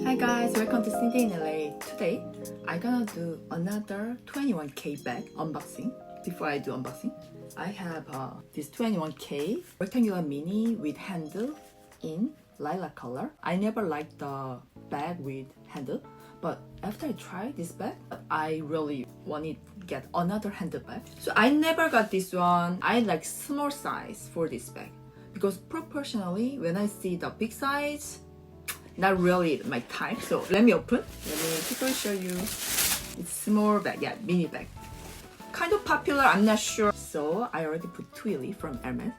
Hi guys, welcome to Cindy in LA. Today, I'm gonna do another 21K bag unboxing. Before I do unboxing, I have this 21K rectangular mini with handle in lilac color. I never liked the bag with handle, but after I tried this bag, I really wanted to get another handle bag. So I never got this one. I like small size for this bag because proportionally, when I see the big size, not really my type. So let me open. Let me quickly show you. It's small bag, yeah, mini bag. Kind of popular, I'm not sure. So I already put Twilly from Hermes.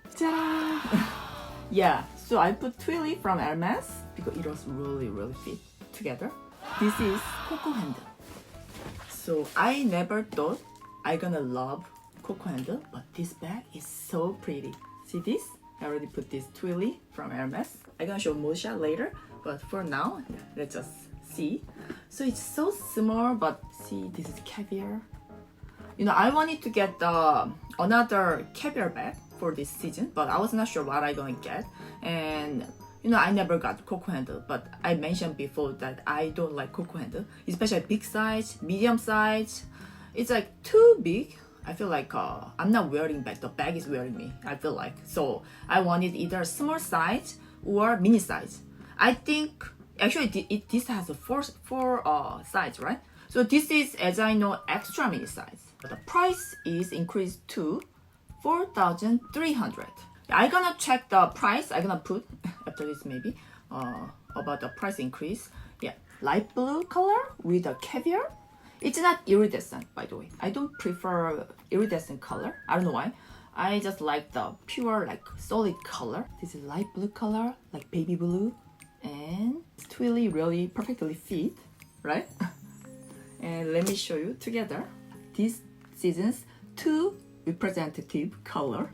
Yeah, so I put Twilly from Hermes because it was really fit together. This is Coco handle. So I never thought I gonna love Coco handle, but this bag is so pretty. See this? I already put this Twilly from Hermes. I'm gonna show Mosha later, but for now, let's just see. So it's so small, but see, this is caviar. You know, I wanted to get another caviar bag for this season, but I was not sure what I gonna get. And you know, I never got Coco handle, but I mentioned before that I don't like Coco handle, especially big size, medium size. It's like too big. I feel like I'm not wearing bag. The bag is wearing me. I feel like so. I wanted either small size or mini size. I think actually this has a four size, right? So this is, as I know, extra mini size. The price is increased to 4,300. I'm gonna check the price. I'm gonna put after this maybe about the price increase. Yeah, light blue color with a caviar. It's not iridescent, by the way. I don't prefer iridescent color. I don't know why. I just like the pure, like solid color. This is light blue color, like baby blue, and it's Twilly really perfectly fit, right? And let me show you together this season's two representative color,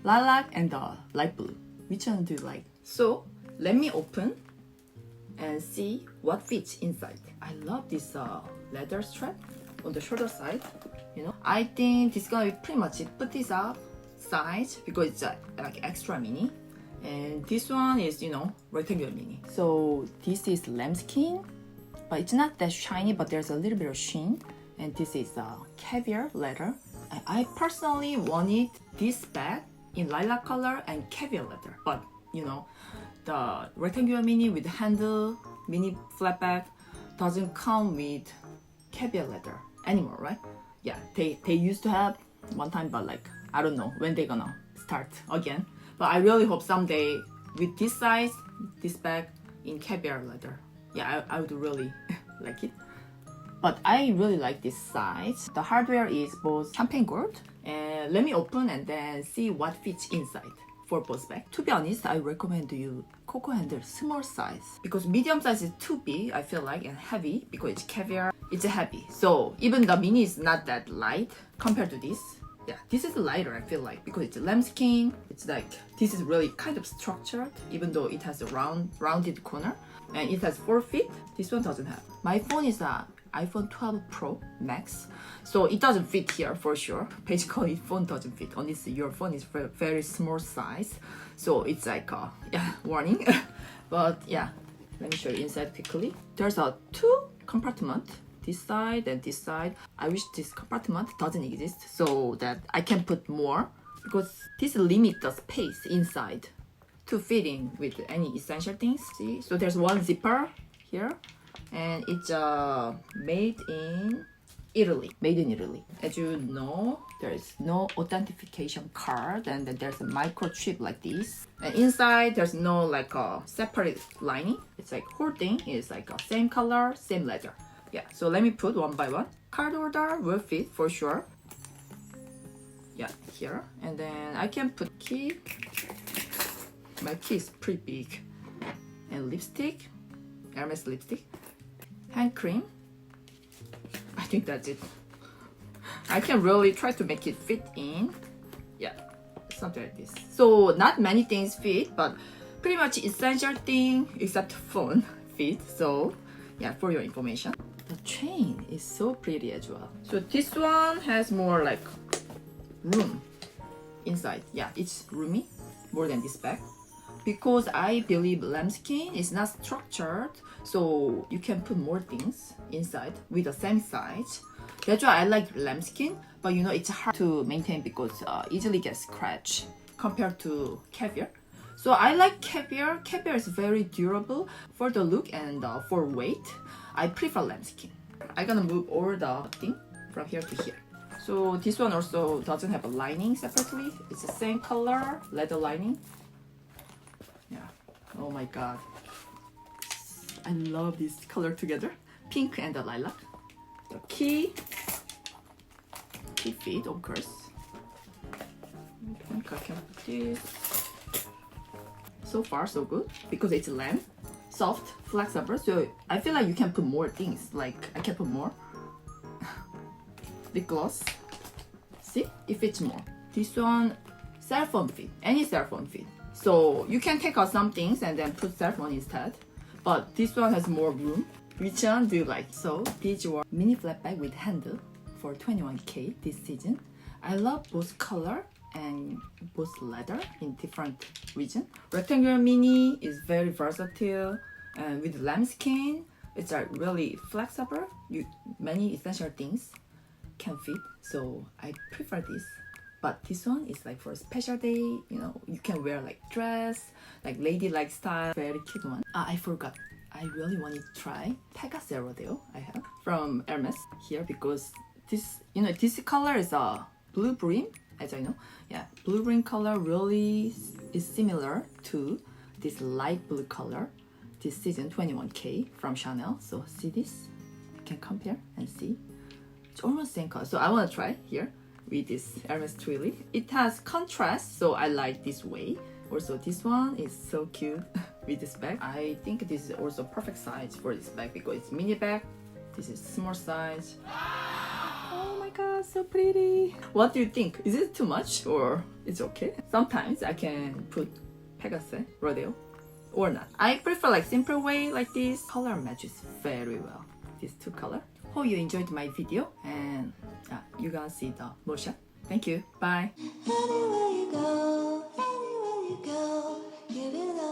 lilac and light blue. Which one do you like? So let me open and see what fits inside. I love this leather strap on the shoulder side. You know, I think this is gonna be pretty much it. Put this up size because it's like extra mini, and this one is, you know, rectangular mini. So this is lambskin, but it's not that shiny, but there's a little bit of sheen. And this is caviar leather. And I personally wanted this bag in lilac color and caviar leather, but you know, the rectangular mini with handle, mini flat bag doesn't come with caviar leather anymore, right? Yeah, they used to have one time, but like I don't know when they're gonna start again. But I really hope someday with this size, this bag in caviar leather. Yeah, I would really like it. But I really like this size. The hardware is both champagne gold. And let me open and then see what fits inside for both bags. To be honest, I recommend you Coco handle small size because medium size is too big, I feel like, and heavy because it's caviar. It's heavy. So even the mini is not that light compared to this. Yeah, this is lighter, I feel like, because it's lambskin. It's like, this is really kind of structured, even though it has a rounded corner. And it has 4 feet. This one doesn't have. My phone is iPhone 12 Pro Max, so it doesn't fit here for sure. Basically, phone doesn't fit unless your phone is very small size. So it's like yeah, warning. But yeah, let me show you inside quickly. There's two compartments, this side and this side. I wish this compartment doesn't exist so that I can put more, because this limits the space inside to fit in with any essential things. See, so there's one zipper here. And it's made in Italy. Made in Italy. As you know, there is no authentication card, and then there's a microchip like this. And inside, there's no like a separate lining. It's like whole thing is like a same color, same leather. Yeah. So let me put one by one. Card holder will fit for sure. Yeah, here, and then I can put key. My key is pretty big. And lipstick, Hermes lipstick. Hand cream. I think that's it. I can really try to make it fit in. Yeah, something like this. So not many things fit, but pretty much essential thing except phone fit. So yeah, for your information. The chain is so pretty as well. So this one has more like room inside. Yeah, it's roomy more than this bag. because I believe lambskin is not structured, so you can put more things inside with the same size. That's why I like lambskin, but you know it's hard to maintain because easily gets scratched compared to caviar. So I like caviar. Caviar is very durable for the look and for weight. I prefer lambskin. I'm gonna move all the thing from here to here. So this one also doesn't have a lining separately. It's the same color, leather lining. Yeah. Oh my god. I love this color together. Pink and the lilac. The key fit, of course. I think I can put this. So far, so good because it's lamb, soft, flexible. So I feel like you can put more things. Like I can put more lip gloss. See, it fits more. This one, cell phone fit, any cell phone fit. So you can take out some things and then put cell phone instead. But this one has more room. Which one do you like? So these were mini flat bag with handle for 21K this season. I love both color and both leather in different region. Rectangular mini is very versatile, and with lambskin, it's like really flexible. Many essential things can fit, so I prefer this. But this one is like for a special day, you know, you can wear like dress, like ladylike style, very cute one. I forgot. I really want to try Pegasus Rodeo I have from Hermes here because this, you know, this color is a blue brim, as I know. Yeah, blue brim color really is similar to this light blue color this season, 21K from Chanel. So see this? You can compare and see. It's almost same color. So I want to try here with this Hermes Twilly. It has contrast, so I like this way. Also, this one is so cute with this bag. I think this is also perfect size for this bag because it's mini bag. This is small size. Oh my god, so pretty. What do you think? Is it too much or it's okay? Sometimes I can put Pegasus Rodeo or not. I prefer like simple way like this. Color matches very well. These two color. Hope you enjoyed my video and you're gonna see the more shot. Thank you. Bye. Anywhere you go, give it up.